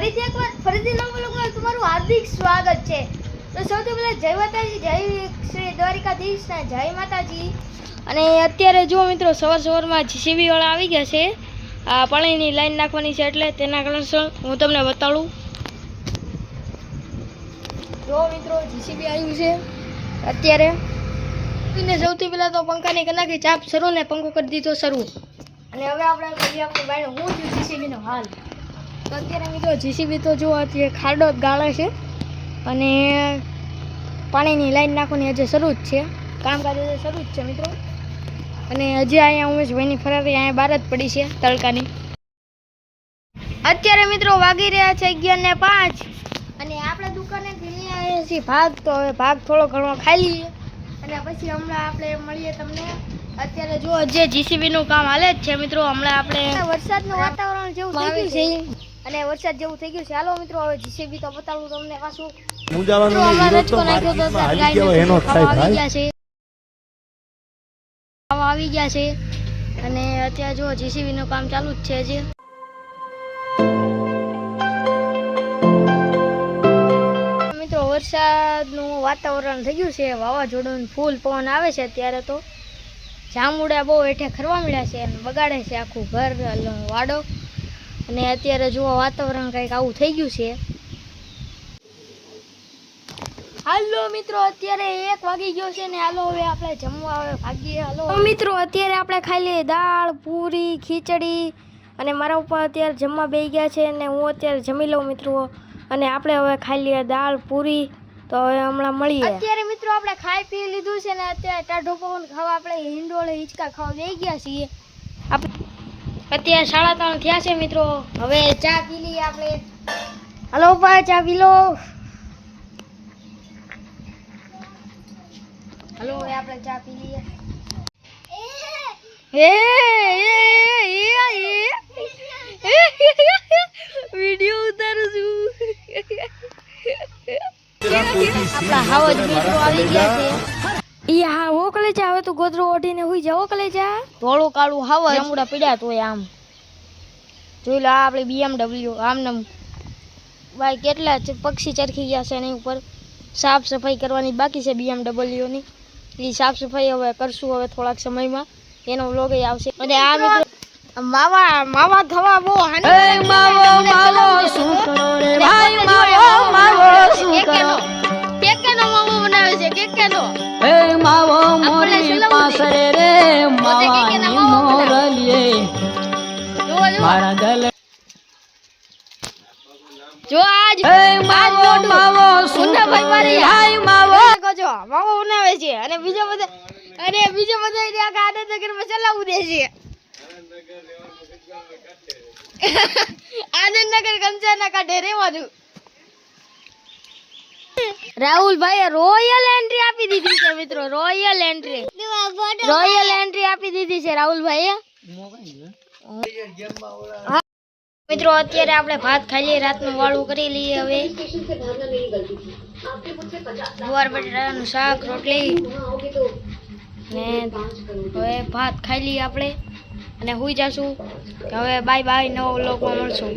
ફરીથી નવા વ્લોગમાં તમારું હાર્દિક સ્વાગત છે। તો સૌથી પહેલા જય માતાજી, જય શ્રી દ્વારિકાધીશ ને જય માતાજી। અને અત્યારે જો મિત્રો સવારમાં જીસીબી વાળા આવી ગયા છે। આ પાણીની લાઈન નાખવાની છે એટલે તેના કારણસર હું તમને બતાડું। જો મિત્રો જીસીબી આવ્યું છે અત્યારે। સૌથી પહેલા તો પંખાની કરી નાખી ચાપ શરૂ ને પંખો કરી દીધો શરૂ। અને હવે આપણે કરીએ આપણે બાય હું છું જીસીબીનો હાલ। તો અત્યારે મિત્રો જીસીબી તો જો અત્યારે ખાડો ગાળે છે અને પાણીની લાઈન નાખવાની હજી શરૂ જ છે, કામકાજ હજી શરૂ જ છે મિત્રો। અને હજી અહીંયા ઉમેશભાઈની ફરારી અહીંયા બહાર જ પડી છે તડકાની। અત્યારે મિત્રો વાગી રહ્યા છે 11:05 અને આપણે દુકાનેથી લઈ આવ્યા છીએ ભાગ। તો હવે ભાગ થોડો ઘણો ખાઈ લઈએ અને પછી હમણાં આપણે મળીએ તમને। અત્યારે જો જે જીસીબીનું કામ હાલે જ છે મિત્રો। હમણાં આપણે વરસાદનું વાતાવરણ જેવું થઈ ગયું છે અને વરસાદ જેવું થઈ ગયું છે। હાલો મિત્રો હવે જીસીબી તો બતાવું તમને પાછું। આવી ગયા છે અને અત્યારે જો જીસીબીનું કામ ચાલુ જ છે હજી। મિત્રો વરસાદનું વાતાવરણ થઈ ગયું છે, વાવાઝોડું ફૂલ પવન આવે છે અત્યારે। તો જામુડા બહુ હેઠે ખરવા મળ્યા છે અને બગાડે છે આખું ઘર વાડો। અને અત્યારે જુઓ વાતાવરણ કંઈક આવું થઈ ગયું છે। હાલો મિત્રો અત્યારે 1 વાગી ગયો છે ને હાલો હવે આપણે જમવા હવે ભાગીએ। હાલો મિત્રો અત્યારે આપણે ખાઈ લઈએ દાળ, પૂરી, ખીચડી અને મારા ઉપર અત્યારે જમવા બેસી ગયા છે અને હું અત્યારે જમી લઉં મિત્રો। અને આપણે હવે ખાઈ લઈએ દાળ પૂરી। તો હવે હમણાં મળીએ। અત્યારે મિત્રો આપણે ખાઈ પી લીધું છે ને અત્યારે ટાઢો પવન ખાવા આપણે હિંડોળે હિંચકા ખાવા બેસી ગયા છીએ। અત્યારે 3:30 થયા છે મિત્રો। હવે ચા પી લઈએ આપણે। હલો ભાઈ ચા પી લો। હલો હવે આપણે ચા પી લઈએ। વિડિયો ઉતારું છું। આપણા હાવજ મિત્રો આવી ગયા છે। ઈ હા હો કલેજા હવે તું ગોદરો ઓઢીને હુઈ જાવ કલેજા। ધોળું કાળું હાવજ જામુડા પડ્યા તોય આમ જોઈ લો। આ આપણે BMW આમ ભાઈ કેટલા પક્ષી ચરખી ગયા છે એની ઉપર। સાફ સફાઈ કરવાની બાકી છે BMW ની। એ સાફ સફાઈ હવે કરશું હવે થોડાક સમયમાં, એનો વ્લોગ આવશે। અને આ મિત્રો માવા થવા બહુ હાનિ શું કરો રે ભાઈ માવો શું કરો કેકેનો માવો બનાવે છે કેકેનો। એ માવો મોરી પાસરે રે માવાની મોરલીએ મારા ગલે જો આજ માવો સુના ભાઈ મારી હાય માવો જો માવો બનાવે છે અને બીજો બધા આનંદનગરમાં ચલાવું દે છે। આનંદનગર કંચાના કાઢે રેવાનું। રાહુલભાઈ રોયલ એન્ટ્રી આપી દીધી છે મિત્રો। રોયલ એન્ટ્રી આપી દીધી છે રાહુલભાઈ। મિત્રો અત્યારે આપણે ભાત ખાઈ લઈએ, રાતનું વાળું કરી લઈએ। હવે ગુવાર બટાટાનું શાક રોટલી ને હવે ભાત ખાઈ લઈએ આપણે અને હુઈ જશું। હવે બાય બાય, નવો વ્લોગમાં મળશું।